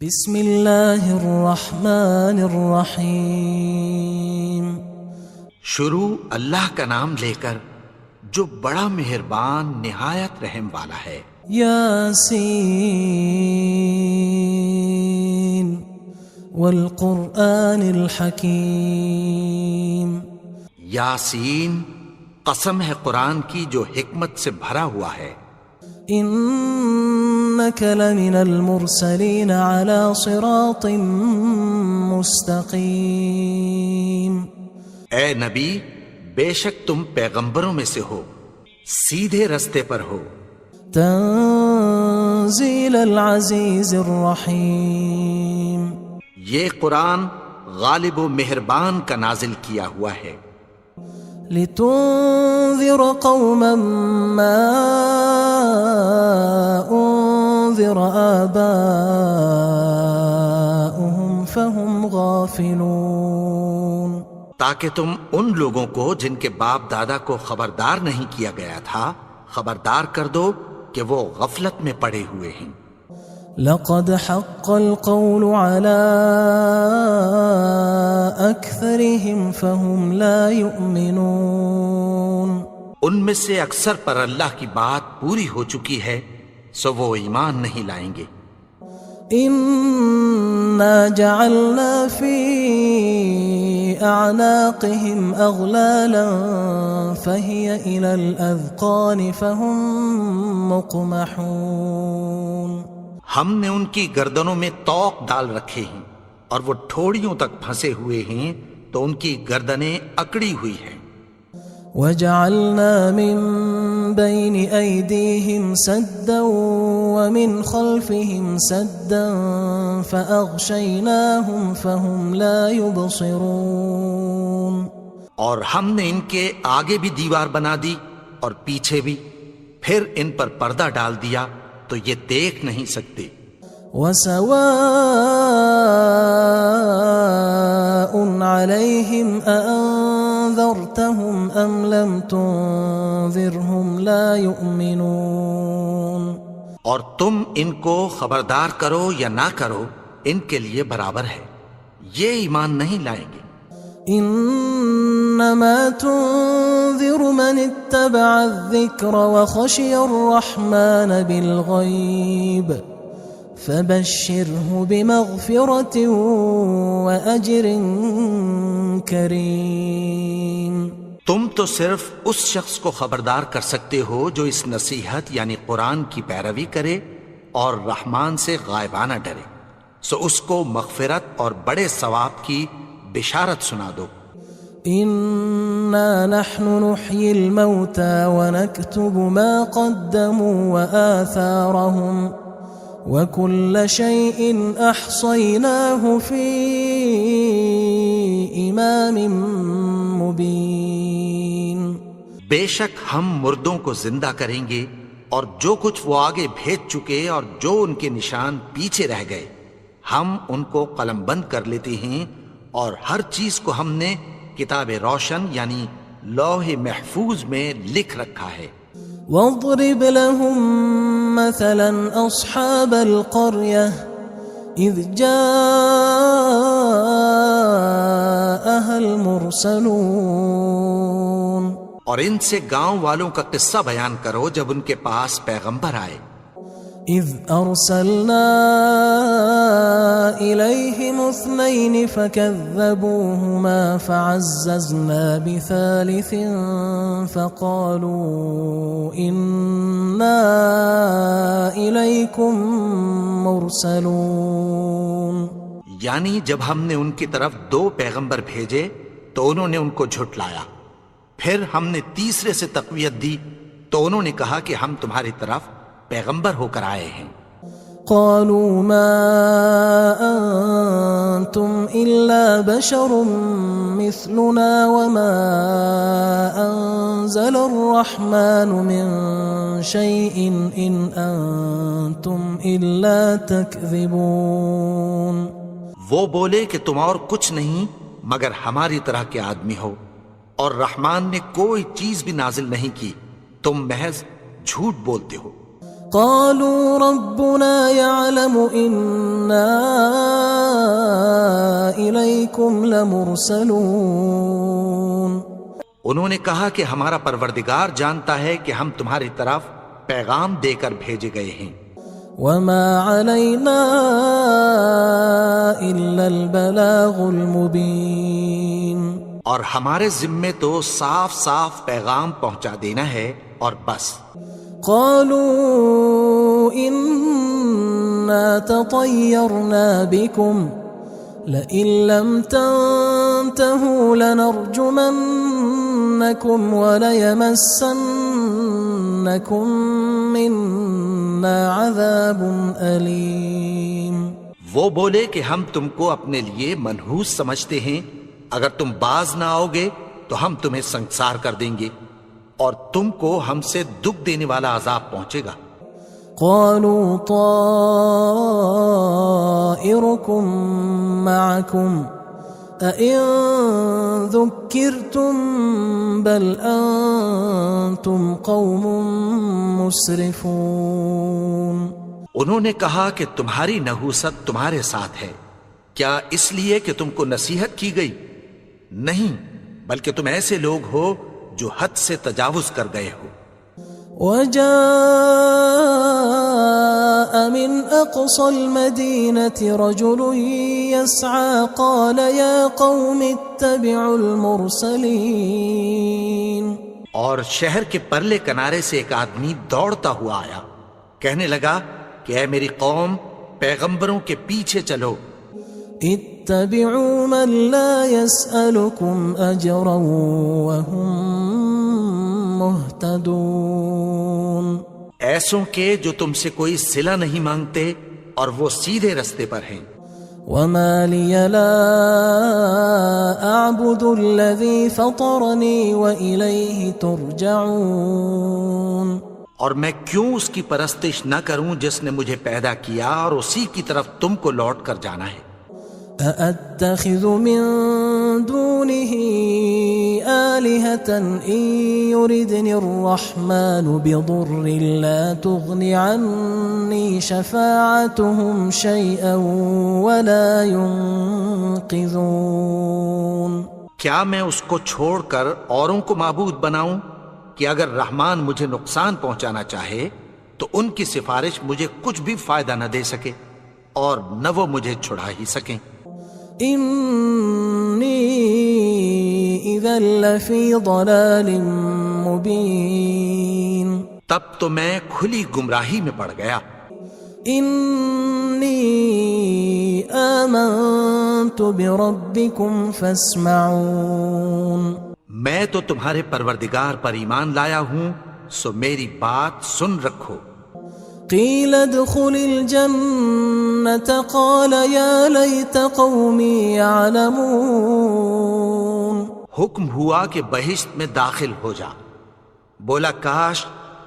بسم اللہ الرحمن الرحیم۔ شروع اللہ کا نام لے کر جو بڑا مہربان نہایت رحم والا ہے۔ یاسین والقرآن الحکیم۔ یاسین، قسم ہے قرآن کی جو حکمت سے بھرا ہوا ہے۔ انک لمن المرسلین علی صراط مستقیم۔ اے نبی، بے شک تم پیغمبروں میں سے ہو، سیدھے رستے پر ہو۔ تنزیل العزیز الرحیم۔ یہ قرآن غالب و مہربان کا نازل کیا ہوا ہے۔ لتنذر قوما ما انذر آباؤهم فهم غافلون۔ تاکہ تم ان لوگوں کو جن کے باپ دادا کو خبردار نہیں کیا گیا تھا خبردار کر دو کہ وہ غفلت میں پڑے ہوئے ہیں۔ لقد حق القول على أكثرهم فهم لا يؤمنون۔ ان میں سے اکثر پر اللہ کی بات پوری ہو چکی ہے سو وہ ایمان نہیں لائیں گے۔ إنا جعلنا في أعناقهم أغلالا فهي إلى الأذقان فهم مقمحون۔ ہم نے ان کی گردنوں میں طوق ڈال رکھے ہیں اور وہ ٹھوڑیوں تک پھنسے ہوئے ہیں تو ان کی گردنیں اکڑی ہوئی ہیں۔ وجعلنا من بين أيديهم سدا ومن خلفهم سدا فأغشيناهم فهم لا يبصرون۔ اور ہم نے ان کے آگے بھی دیوار بنا دی اور پیچھے بھی، پھر ان پر پردہ ڈال دیا تو یہ دیکھ نہیں سکتے۔ وسواء عليهم أأنذرتهم أم لم تنذرهم لا يؤمنون۔ اور تم ان کو خبردار کرو یا نہ کرو ان کے لیے برابر ہے، یہ ایمان نہیں لائیں گے۔ انما تنذر من اتبع الذکر وخشی الرحمن بالغیب فبشره بمغفرة وأجر کریم۔ تم تو صرف اس شخص کو خبردار کر سکتے ہو جو اس نصیحت یعنی قرآن کی پیروی کرے اور رحمان سے غائبانہ ڈرے، سو اس کو مغفرت اور بڑے ثواب کی بشارت سنا دو۔ انا نحن نحيي الموتى ونكتب ما قدموا وآثارهم وكل شيء احصيناه في امام مبين۔ بے شک ہم مردوں کو زندہ کریں گے اور جو کچھ وہ آگے بھیج چکے اور جو ان کے نشان پیچھے رہ گئے ہم ان کو قلم بند کر لیتے ہیں، اور ہر چیز کو ہم نے کتاب روشن یعنی لوح محفوظ میں لکھ رکھا ہے۔ واضرب لهم مثلا اصحاب القرية اذ جاءها المرسلون۔ اور ان سے گاؤں والوں کا قصہ بیان کرو جب ان کے پاس پیغمبر آئے۔ اذ ارسلنا الیہم اثنین فکذبوہما فعززنا بثالث فقالوا انا الیکم مرسلون۔ یعنی جب ہم نے ان کی طرف 2 پیغمبر بھیجے تو انہوں نے ان کو جھٹلایا، پھر ہم نے تیسرے سے تقویت دی تو انہوں نے کہا کہ ہم تمہاری طرف پیغمبر ہو کر آئے ہیں۔ قالوا ما انتم الا بشر مثلنا وما انزل الرحمن من شيء ان انتم الا تكذبون۔ وہ بولے کہ تم اور کچھ نہیں مگر ہماری طرح کے آدمی ہو، اور رحمان نے کوئی چیز بھی نازل نہیں کی، تم محض جھوٹ بولتے ہو۔ قالوا ربنا يعلم إنا إليكم لمرسلون. انہوں نے کہا کہ ہمارا پروردگار جانتا ہے کہ ہم تمہاری طرف پیغام دے کر بھیجے گئے ہیں. وما علينا إلا البلاغ المبين. اور ہمارے ذمے تو صاف صاف پیغام پہنچا دینا ہے اور بس. قالوا إنا تطيرنا بكم لئن لم تنتهوا لنرجمنكم وليمسنكم منا عذاب أليم. وہ بولے کہ ہم تم کو اپنے لیے منحوس سمجھتے ہیں، اگر تم باز نہ آؤ گے تو ہم تمہیں سنسار کر دیں گے اور تم کو ہم سے دکھ دینے والا عذاب پہنچے گا. قالوا طائركم معكم أئن ذكرتم بل أنتم قوم مسرفون. انہوں نے کہا کہ تمہاری نحوست تمہارے ساتھ ہے، کیا اس لیے کہ تم کو نصیحت کی گئی؟ نہیں، بلکہ تم ایسے لوگ ہو جو حد سے تجاوز کر گئے ہو. وجاء من أقصى المدينة رجل يسعى قال يا قوم اتبعوا المرسلين. اور شہر کے پرلے کنارے سے ایک آدمی دوڑتا ہوا آیا، کہنے لگا کہ اے میری قوم، پیغمبروں کے پیچھے چلو. اتبعوا من لا يسألكم أجرا وهم مهتدون. ایسوں کے جو تم سے کوئی صلہ نہیں مانگتے اور وہ سیدھے رستے پر ہیں. وما لي لا أعبد الذي فطرني وإليه ترجعون. اور میں کیوں اس کی پرستش نہ کروں جس نے مجھے پیدا کیا اور اسی کی طرف تم کو لوٹ کر جانا ہے. أأتخذ من دونه آلهة إن يردني الرحمن بضر لا تغن عني شفاعتهم شيئا ولا ينقذون. کیا میں اس کو چھوڑ کر اوروں کو معبود بناؤں کہ اگر رحمان مجھے نقصان پہنچانا چاہے تو ان کی سفارش مجھے کچھ بھی فائدہ نہ دے سکے اور نہ وہ مجھے چھڑا ہی سکیں. إني إذا لفي ضلال مبين. تب تو میں کھلی گمراہی میں پڑ گیا. إني آمنت بربكم فاسمعون. میں تو تمہارے پروردگار پر ایمان لایا ہوں، سو میری بات سن رکھو. قيل ادخل الجنة قال يا ليت قومي يعلمون. حکم ہوا کہ بہشت میں داخل ہو جا. بولا کاش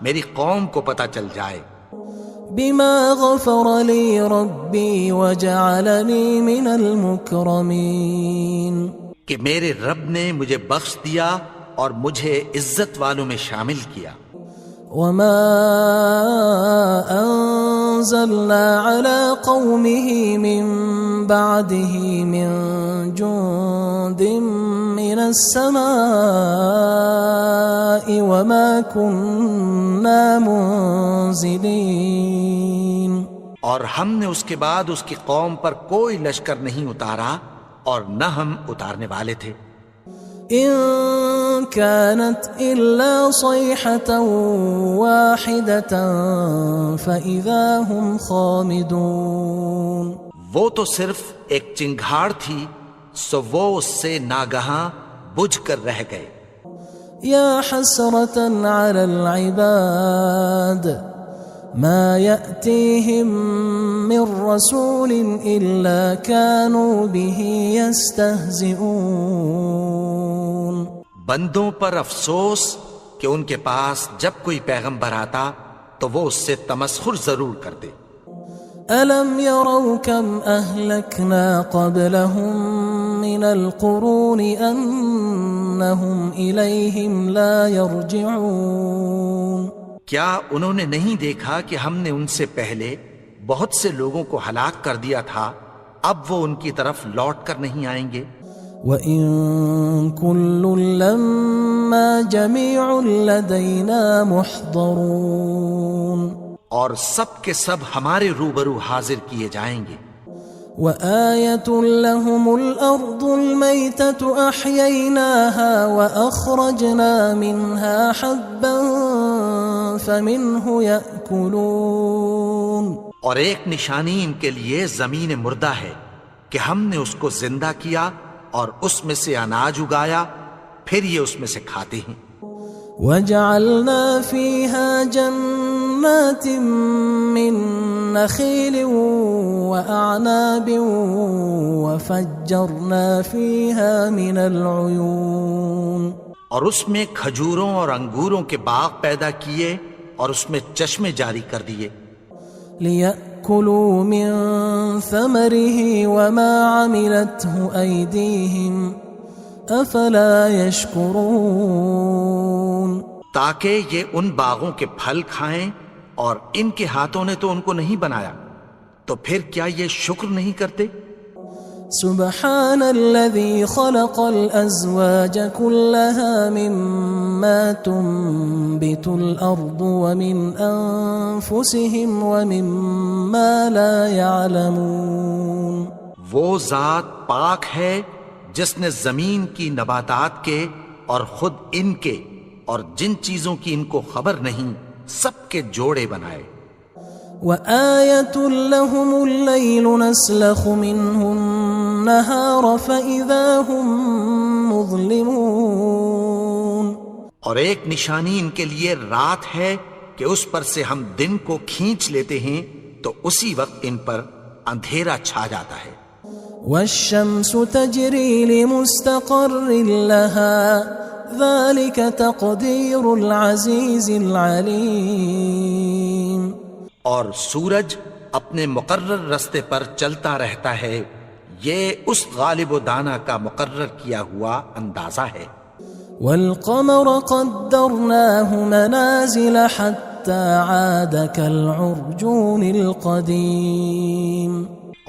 میری قوم کو پتہ چل جائے. بما غفر لي ربي وجعلني من المكرمين. کہ میرے رب نے مجھے بخش دیا اور مجھے عزت والوں میں شامل کیا. وما أنزلنا على قومه من بعده من جند من السماء وما كنا منزلين. اور ہم نے اس کے بعد اس کی قوم پر کوئی لشکر نہیں اتارا اور نہ ہم اتارنے والے تھے. إن كانت إلا صيحة واحدة فإذا هم خامدون. وہ تو صرف ایک چنگھاڑ تھی، سو وہ اس سے ناگہاں بجھ کر رہ گئے. يا حسرة على العباد ما يأتيهم من رسول إلا كانوا به يستهزئون. بندوں پر افسوس کہ ان کے پاس جب کوئی پیغمبر آتا تو وہ اس سے تمسخر ضرور کرتے. ألم يروا كم أهلكنا قبلهم من القرون أنهم إليهم لا يرجعون. کیا انہوں نے نہیں دیکھا کہ ہم نے ان سے پہلے بہت سے لوگوں کو ہلاک کر دیا تھا، اب وہ ان کی طرف لوٹ کر نہیں آئیں گے؟ وَإِن كُلٌّ لَمَّا جَمِيعٌ لَدَيْنَا مُحْضَرُونَ، اور سب کے سب ہمارے روبرو حاضر کیے جائیں گے۔ وَآيَةٌ لَهُمُ الْأَرْضُ الْمَيْتَةُ أَحْيَيْنَاهَا وَأَخْرَجْنَا مِنْهَا حَبًّا فَمِنْهُ يَأْكُلُونَ، اور ایک نشانی ان کے لیے زمین مردہ ہے کہ ہم نے اس کو زندہ کیا اور اس میں سے اناج اگایا، پھر یہ اس میں سے کھاتے ہیں۔ وَجَعَلْنَا فِيهَا جَنَّاتٍ مِّن نَخِيلٍ وَأَعْنَابٍ وَفَجَّرْنَا فِيهَا مِنَ الْعُيُونِ، اور اس میں کھجوروں اور انگوروں کے باغ پیدا کیے اور اس میں چشمے جاری کر دیے، لِيَأْكُلُوا مِن ثَمَرِهِ وَمَا عَمِلَتْهُ أَيْدِيهِمْ أَفَلَا يَشْكُرُونَ، تاکہ یہ ان باغوں کے پھل کھائیں، اور ان کے ہاتھوں نے تو ان کو نہیں بنایا، تو پھر کیا یہ شکر نہیں کرتے؟ سبحان الذي خلق الأزواج كلها مما تنبت الأرض ومن أنفسهم ومما لا يعلمون، وہ ذات پاک ہے جس نے زمین کی نباتات کے اور خود ان کے اور جن چیزوں کی ان کو خبر نہیں سب کے جوڑے بنائے۔ وآية لهم الليل نسلخ منه النهار فإذا هم مظلمون، اور ایک نشانی ان کے لیے رات ہے کہ اس پر سے ہم دن کو کھینچ لیتے ہیں تو اسی وقت ان پر اندھیرا چھا جاتا ہے۔ والشمس تجري لمستقر لها ذلك تقدير العزيز العليم، اور سورج اپنے مقرر رستے پر چلتا رہتا ہے، یہ اس غالب و دانا کا مقرر کیا ہوا اندازہ ہے۔ والقمر قدرناه منازل حتى عاد كالعرجون القديم،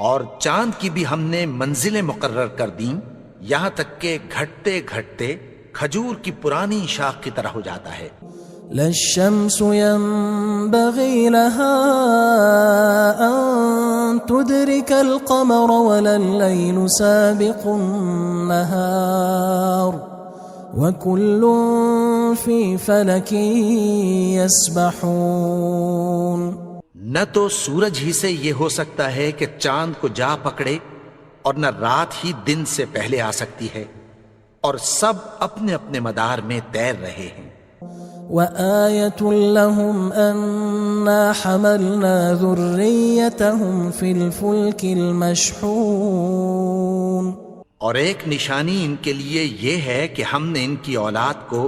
اور چاند کی بھی ہم نے منزلیں مقرر کر دیں، یہاں تک کہ گھٹتے گھٹتے کھجور کی پرانی شاخ کی طرح ہو جاتا ہے۔ لا الشمس ينبغي لها أن تدرك القمر ولا الليل سابق النهار وكل في فلك يسبحون، نہ تو سورج ہی سے یہ ہو سکتا ہے کہ چاند کو جا پکڑے، اور نہ رات ہی دن سے پہلے آ سکتی ہے، اور سب اپنے اپنے مدار میں تیر رہے ہیں۔ وآية لهم أنا حملنا ذريتهم في الفلك المشحون، اور ایک نشانی ان کے لیے یہ ہے کہ ہم نے ان کی اولاد کو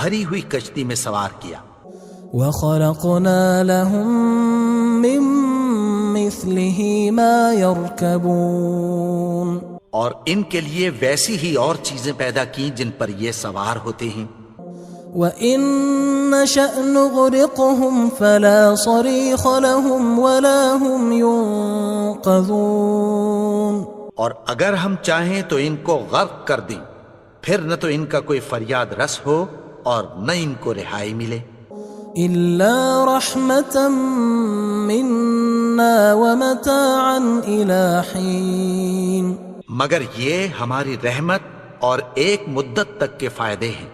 بھری ہوئی کشتی میں سوار کیا۔ وخلقنا لهم من مثله ما يركبون، اور ان کے لیے ویسی ہی اور چیزیں پیدا کی جن پر یہ سوار ہوتے ہیں۔ وَإِن نَّشَأْ نُغْرِقْهُمْ فَلَا صَرِيخَ لَهُمْ وَلَا هُمْ يُنقَذُونَ، اور اگر ہم چاہیں تو ان کو غرق کر دیں، پھر نہ تو ان کا کوئی فریاد رس ہو اور نہ ان کو رہائی ملے۔ إِلَّا رَحْمَةً مِنَّا وَمَتَاعًا إِلَى حِينٍ، مگر یہ ہماری رحمت اور ایک مدت تک کے فائدے ہیں۔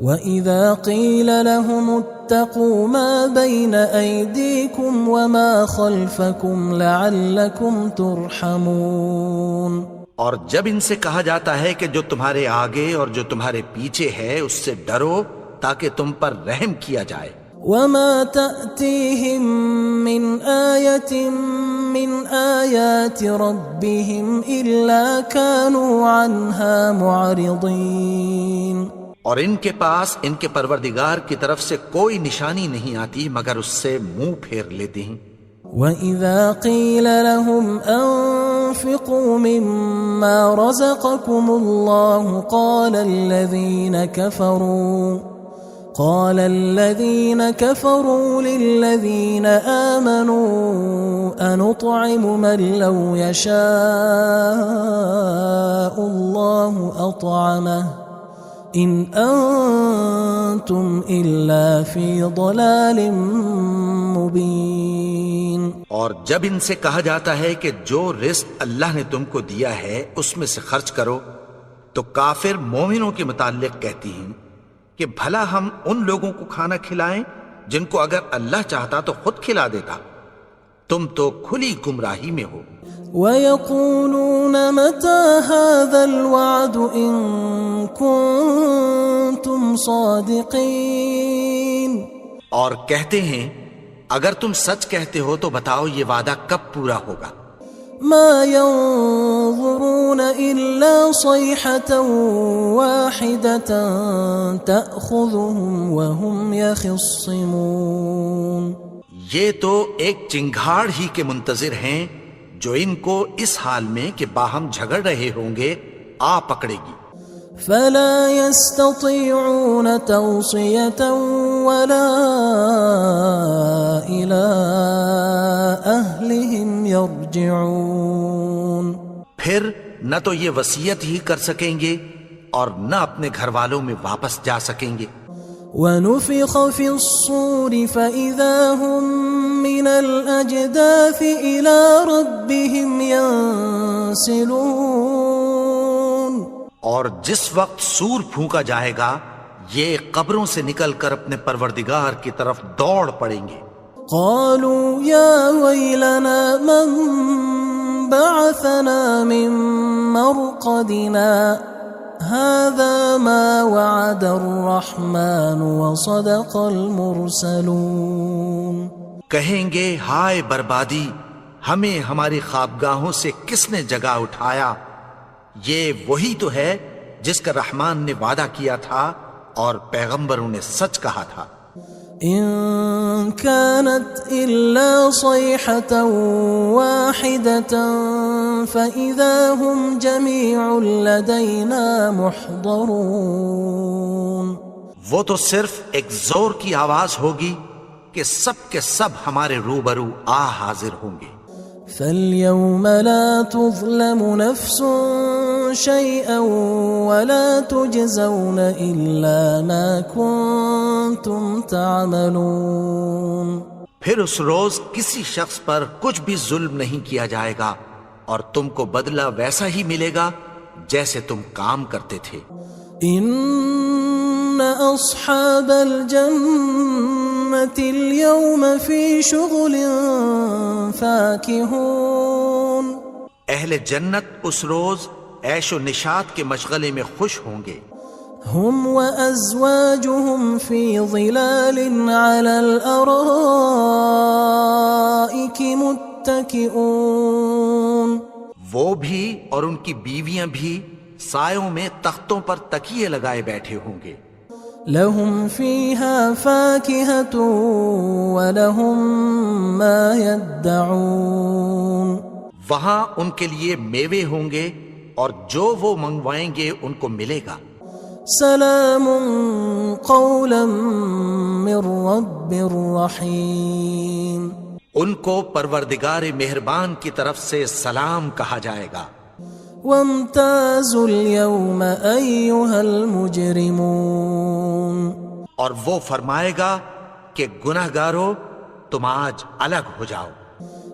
وَإِذَا قِيلَ لَهُمُ اتَّقُوا مَا بَيْنَ أَيْدِيكُمْ وَمَا خَلْفَكُمْ لَعَلَّكُمْ تُرْحَمُونَ، اور جب ان سے کہا جاتا ہے کہ جو تمہارے آگے اور جو تمہارے پیچھے ہے اس سے ڈرو تاکہ تم پر رحم کیا جائے۔ وَمَا تَأْتِيهِم مِّنْ آيَةٍ مِّنْ آيَاتِ رَبِّهِمْ إِلَّا كَانُوا عَنْهَا مُعْرِضِينَ، اور ان کے پاس ان کے پروردگار کی طرف سے کوئی نشانی نہیں آتی مگر اس سے منہ پھیر لیتے ہیں۔ وَإِذَا قِيلَ لَهُمْ أَنفِقُوا مِمَّا رَزَقَكُمُ اللَّهُ قال الذين كفروا للذين آمنوا أنطعم من لو يشاء الله أطعمه إن أنتم إلا في ضلال مبين. اور جب ان سے کہا جاتا ہے کہ جو رزق اللہ نے تم کو دیا ہے اس میں سے خرچ کرو، تو کافر مومنوں کے متعلق کہتی ہیں کہ بھلا ہم ان لوگوں کو کھانا کھلائیں جن کو اگر اللہ چاہتا تو خود کھلا دیتا. تم تو کھلی گمراہی میں ہو. وَيَقُولُونَ مَتَى هَذَا الْوَعْدُ إِن كُنتُمْ صَادِقِينَ. اور کہتے ہیں اگر تم سچ کہتے ہو تو بتاؤ یہ وعدہ کب پورا ہوگا. ما ينظرون إلا صيحة واحدة تأخذهم وهم يخصمون. یہ تو ایک چنگھاڑ ہی کے منتظر ہیں جو ان کو اس حال میں کہ باہم جھگڑ رہے ہوں گے آ پکڑے گی. فلا يستطيعون توصية ولا إلى أهلهم يرجعون. پھر نہ تو یہ وصیت ہی کر سکیں گے اور نہ اپنے گھر والوں میں واپس جا سکیں گے. ونفخ في الصور فإذا هم من الأجداث إلى ربهم ينسلون. اور جس وقت سور پھونکا جائے گا یہ قبروں سے نکل کر اپنے پروردگار کی طرف دوڑ پڑیں گے. قالوا يا ويلنا من بعثنا من مرقدنا هذا ما وعد الرحمن وصدق المرسلون. کہیں گے ہائے بربادی، ہمیں ہماری خوابگاہوں سے کس نے جگا اٹھایا؟ یہ وہی تو ہے جس کا رحمان نے وعدہ کیا تھا اور پیغمبروں نے سچ کہا تھا. ان كانت الا صيحة واحدة فإذا هم جميع لدينا محضرون. وہ تو صرف ایک زور کی آواز ہوگی کہ سب کے سب ہمارے روبرو آ حاضر ہوں گے. فاليوم لا تظلم نفس شيئا ولا تجزون إلا ما كنتم تعملون. پھر اس روز کسی شخص پر کچھ بھی ظلم نہیں کیا جائے گا اور تم کو بدلہ ویسا ہی ملے گا جیسے تم کام کرتے تھے. ان اصحاب الجنة اليوم في شغل فاكهون. اہل جنت اس روز عیش و نشاط کے مشغلے میں خوش ہوں گے. هم وأزواجهم في ظلال على الأرائك متكئون. وہ بھی اور ان کی بیویاں بھی سایوں میں تختوں پر تکیے لگائے بیٹھے ہوں گے. لهم فيها فاكهة ولهم ما يدعون. وہاں ان کے لیے میوے ہوں گے اور جو وہ منگوائیں گے ان کو ملے گا. سلام قولا من رب رحیم. ان کو پروردگار مہربان کی طرف سے سلام کہا جائے گا. وامتازوا اليوم أيها المجرمون. اور وہ فرمائے گا کہ گناہگارو تم آج الگ ہو جاؤ.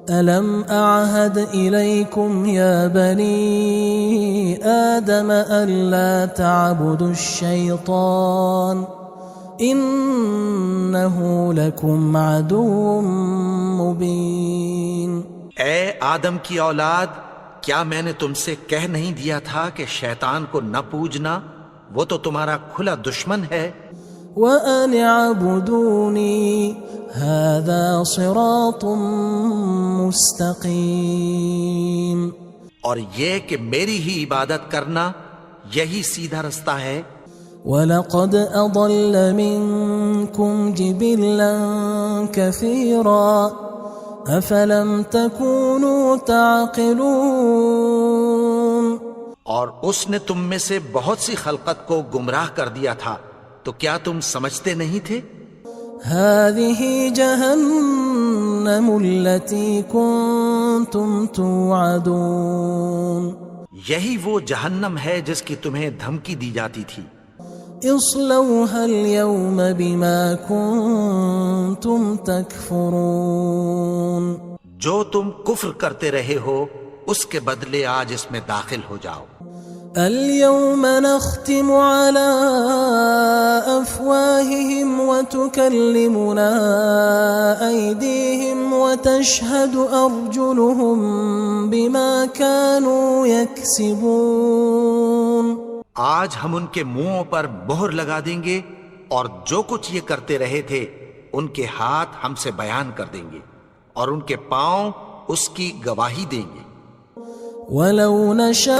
ألم أعهد إليكم يا بني آدم ألا تعبدوا الشيطان إنه لكم عدو مبين. اے آدم کی اولاد، کیا میں نے تم سے کہہ نہیں دیا تھا کہ شیطان کو نہ پوجنا، وہ تو تمہارا کھلا دشمن ہے. وَأَنِ اعْبُدُونِي هَذَا صِرَاطٌ مُسْتَقِيمٌ. اور یہ کہ میری ہی عبادت کرنا یہی سیدھا رستہ ہے. وَلَقَدْ أَضَلَّ مِنْكُمْ جِبِلًّا كَثِيرًا أَفَلَمْ تَكُونُوا تَعْقِلُونَ. اور اس نے تم میں سے بہت سی خلقت کو گمراہ کر دیا تھا، تو کیا تم سمجھتے نہیں تھے؟ هذه جهنم التي كنتم توعدون یہی وہ جہنم ہے جس کی تمہیں دھمکی دی جاتی تھی. اصلوها اليوم بما كنتم تكفرون جو تم کفر کرتے رہے ہو اس کے بدلے آج اس میں داخل ہو جاؤ. اليوم نختم على أفواههم وتكلمنا أيديهم وتشهد أرجلهم بما كانوا يكسبون. آج ہم ان کے منہوں پر مہر لگا دیں گے اور جو کچھ یہ کرتے رہے تھے ان کے ہاتھ ہم سے بیان کر دیں گے اور ان کے پاؤں اس کی گواہی دیں گے. وَلَوْ نَشَاءُ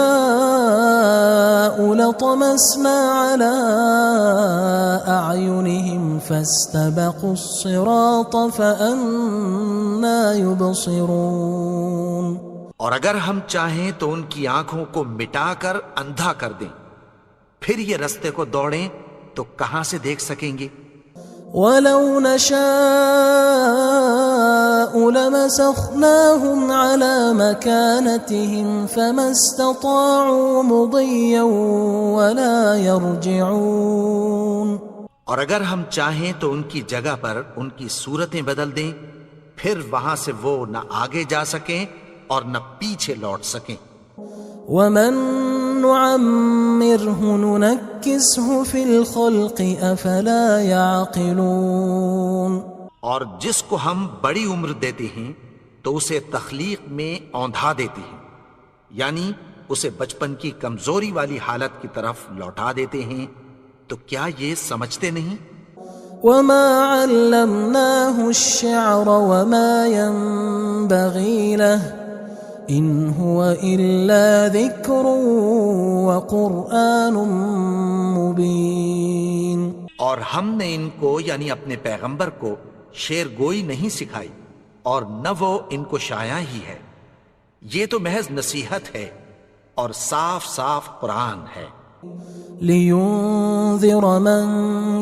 لَطَمَسْنَا عَلَىٰ أَعْيُنِهِمْ فَاسْتَبَقُوا الصِّرَاطَ فَأَنَّىٰ يُبْصِرُونَ. اور اگر ہم چاہیں تو ان کی آنکھوں کو مٹا کر اندھا کر دیں، پھر یہ رستے کو دوڑیں تو کہاں سے دیکھ سکیں گے؟ وَلَوْ نَشَاءُ لَمَسَخْنَاهُمْ عَلَىٰ مَكَانَتِهِمْ فَمَا اسْتَطَاعُوا مُضِيًّا وَلَا يَرْجِعُونَ. اور اگر ہم چاہیں تو ان کی جگہ پر ان کی صورتیں بدل دیں، پھر وہاں سے وہ نہ آگے جا سکیں اور نہ پیچھے لوٹ سکیں. وَمَن نُعَمِّرْهُ نُنَكِّسْهُ فِي الْخَلْقِ أَفَلَا يَعْقِلُونَ. اور جس کو ہم بڑی عمر دیتے ہیں تو اسے تخلیق میں اوندھا دیتے ہیں، یعنی اسے بچپن کی کمزوری والی حالت کی طرف لوٹا دیتے ہیں. تو کیا یہ سمجھتے نہیں؟ وَمَا عَلَّمْنَاهُ الشِّعْرَ وَمَا يَنبَغِي لَهُ إِنْ هُوَ إِلَّا ذِكْرٌ وَقُرْآنٌ مُبِينٌ. اور ہم نے ان کو یعنی اپنے پیغمبر کو شعر گوئی نہیں سکھائی اور نہ وہ ان کو شایع ہی ہے، یہ تو محض نصیحت ہے اور صاف صاف قرآن ہے. لِيُنذِرَ مَن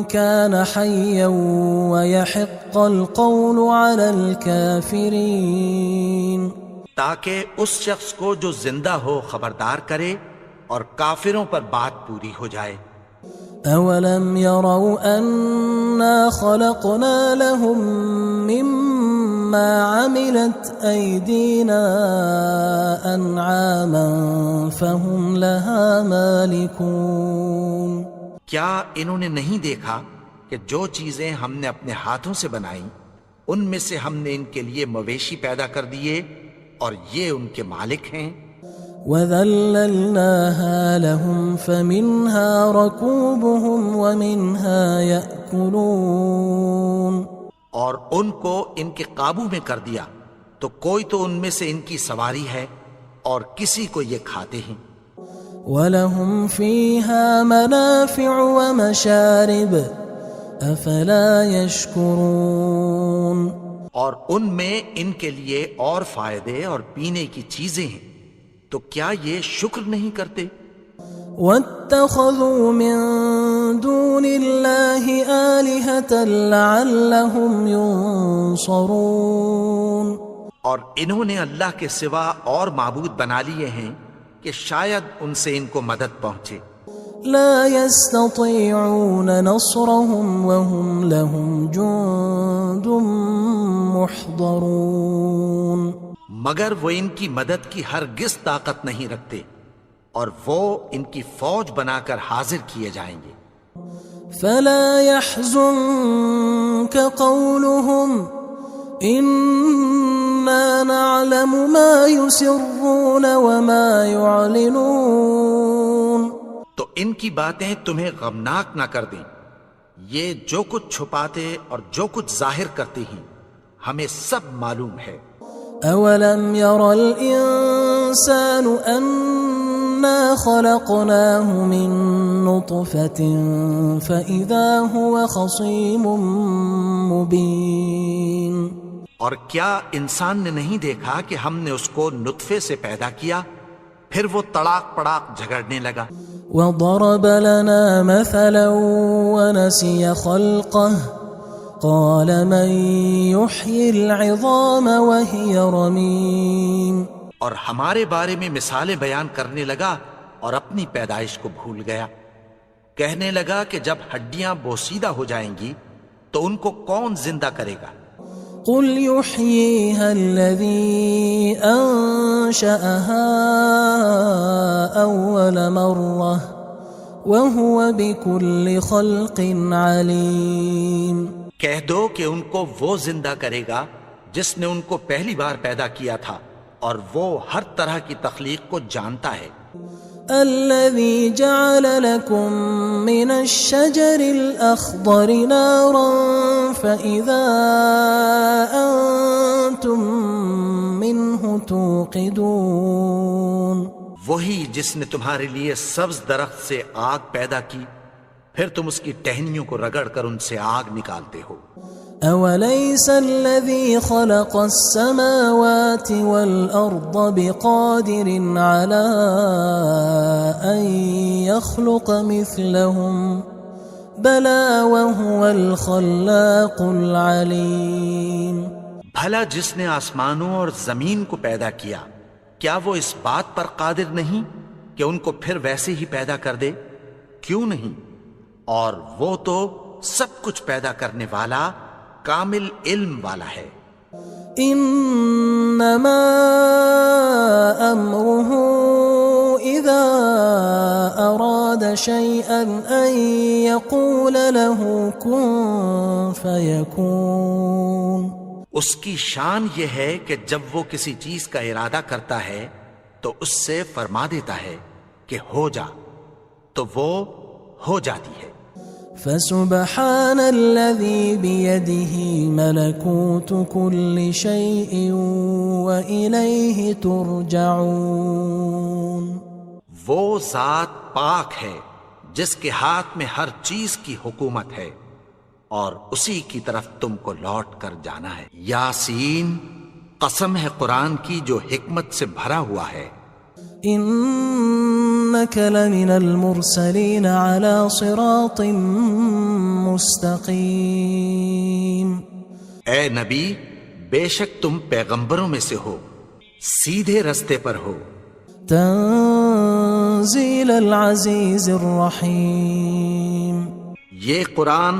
كَانَ حَيًّا وَيَحِقَّ الْقَوْلُ عَلَى الْكَافِرِينَ. تاکہ اس شخص کو جو زندہ ہو خبردار کرے اور کافروں پر بات پوری ہو جائے. أَوَلَمْ يَرَوْا أَنَّا خَلَقْنَا لَهُم مِّمَّا عَمِلَتْ أَيْدِينَا أَنْعَامًا فَهُمْ لَهَا مَالِكُونَ. کیا انہوں نے نہیں دیکھا کہ جو چیزیں ہم نے اپنے ہاتھوں سے بنائیں ان میں سے ہم نے ان کے لیے مویشی پیدا کر دیے اور یہ ان کے مالک ہیں. وَذَلَّلْنَاهَا لَهُمْ فَمِنْهَا رَكُوبُهُمْ وَمِنْهَا يَأْكُلُونَ. اور ان کو ان کے قابو میں کر دیا تو کوئی تو ان میں سے ان کی سواری ہے اور کسی کو یہ کھاتے ہیں. وَلَهُمْ فِيهَا مَنَافِعُ وَمَشَارِبُ أَفَلَا يَشْكُرُونَ. اور ان میں ان کے لیے اور فائدے اور پینے کی چیزیں ہیں، تو کیا یہ شکر نہیں کرتے؟ وَاتَّخَذُوا مِن دُونِ اللَّهِ آلِهَةً لَعَلَّهُمْ يُنصَرُونَ. اور انہوں نے اللہ کے سوا اور معبود بنا لیے ہیں کہ شاید ان سے ان کو مدد پہنچے. لا يستطيعون نصرهم وهم لهم جند محضرون. مگر وہ ان کی مدد کی ہرگز طاقت نہیں رکھتے اور وہ ان کی فوج بنا کر حاضر کیے جائیں گے. فلا يحزنك قولهم إنا نعلم ما يسرون وما يعلنون. تو ان کی باتیں تمہیں غمناک نہ کر دیں، یہ جو کچھ چھپاتے اور جو کچھ ظاہر کرتے ہیں ہمیں سب معلوم ہے. أَوَلَمْ يَرَ الْإِنسَانُ أَنَّا خَلَقْنَاهُ مِن نُّطْفَةٍ فَإِذَا هُوَ خَصِيمٌ مُّبِينٌ. اور کیا انسان نے نہیں دیکھا کہ ہم نے اس کو نطفے سے پیدا کیا، پھر وہ تڑاک پڑاک جھگڑنے لگا. وضرب لنا مثلا ونسي خلقه قال من يحيي العظام وهي رميم. اور ہمارے بارے میں مثالیں بیان کرنے لگا اور اپنی پیدائش کو بھول گیا. کہنے لگا کہ جب ہڈیاں بوسیدہ ہو جائیں گی تو ان کو کون زندہ کرے گا؟ قل يحييها الذي أنشأها أول مرة وهو بكل خلق عليم. کہہ دو کہ ان کو وہ زندہ کرے گا جس نے ان کو پہلی بار پیدا کیا تھا اور وہ ہر طرح کی تخلیق کو جانتا ہے. الذي جعل لكم من الشجر الأخضر نارا فإذا أنتم منه توقدون. وہی جس نے تمہارے لیے سبز درخت سے آگ پیدا کی پھر تم اس کی ٹہنیوں کو رگڑ کر ان سے آگ نکالتے ہو. أوليس الذي خلق السماوات والأرض بقادر على أن يخلق مثلهم بلى وهو الخلاق العليم. بھلا جس نے آسمانوں اور زمین کو پیدا کیا کیا وہ اس بات پر قادر نہیں کہ ان کو پھر ویسے ہی پیدا کر دے؟ کیوں نہیں؟ اور وہ تو سب کچھ پیدا کرنے والا کامل علم والا ہے. انما امره اذا اراد شيئا ان يقول له كن فيكون. اس کی شان یہ ہے کہ جب وہ کسی چیز کا ارادہ کرتا ہے تو اس سے فرما دیتا ہے کہ ہو جا تو وہ ہو جاتی ہے. فسبحان الذي بيده ملكوت كل شيء وإليه ترجعون. وہ ذات پاک ہے جس کے ہاتھ میں ہر چیز کی حکومت ہے اور اسی کی طرف تم کو لوٹ کر جانا ہے. یاسین، قسم ہے قرآن کی جو حکمت سے بھرا ہوا ہے. إنك لمن المرسلين على صراط مستقيم. اے نبی، بے شک تم پیغمبروں میں سے ہو، سیدھے رستے پر ہو. تنزيل العزيز الرحيم. یہ قرآن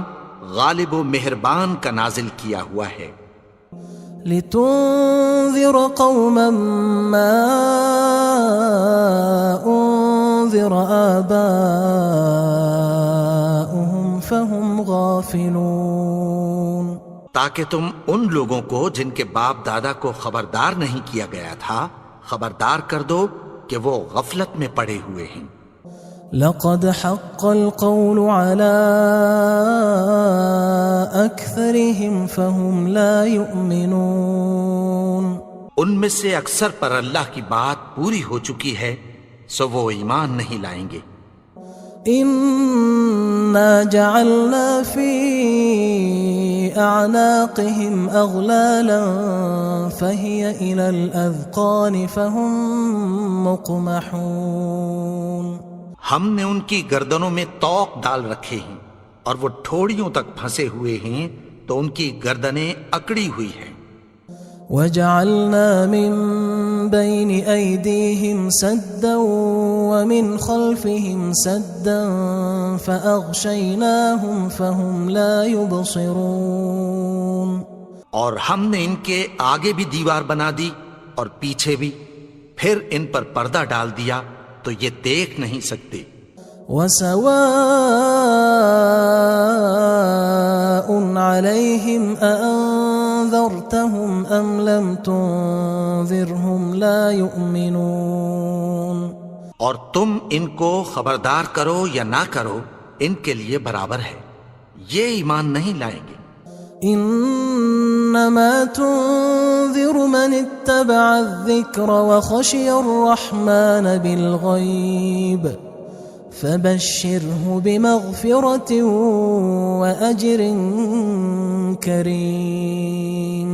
غالب و مہربان کا نازل کیا ہوا ہے. لتنذر قوما ما انذر آباؤهم فهم غافلون. تاکہ تم ان لوگوں کو جن کے باپ دادا کو خبردار نہیں کیا گیا تھا خبردار کر دو کہ وہ غفلت میں پڑے ہوئے ہیں. لقد حق القول على أكثرهم فهم لا يؤمنون. ان میں سے اکثر پر اللہ کی بات پوری ہو چکی ہے سو وہ ایمان نہیں لائیں گے. إنا جعلنا في أعناقهم أغلالا فهي إلى الأذقان فهم مقمحون. ہم نے ان کی گردنوں میں طوق ڈال رکھے ہیں اور وہ ٹھوڑیوں تک پھنسے ہوئے ہیں تو ان کی گردنیں اکڑی ہوئی ہیں. وجعلنا من بين أيديهم سدا ومن خلفهم سدا فأغشيناهم فهم لا يبصرون. اور ہم نے ان کے آگے بھی دیوار بنا دی اور پیچھے بھی، پھر ان پر پردہ ڈال دیا تو یہ دیکھ نہیں سکتے. وسواء عليهم أأنذرتهم أم لم تنذرهم لا يؤمنون. اور تم ان کو خبردار کرو یا نہ کرو ان کے لیے برابر ہے، یہ ایمان نہیں لائیں گے. انما تنذر من اتبع الذكر وخشي الرحمن بالغيب فبشره بمغفرة وأجر كريم.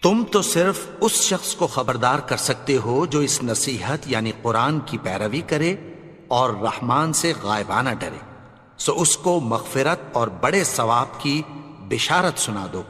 تم تو صرف اس شخص کو خبردار کر سکتے ہو جو اس نصیحت یعنی قرآن کی پیروی کرے اور رحمان سے غائبانہ ڈرے، سو اس کو مغفرت اور بڑے ثواب کی بشارت سنا دو۔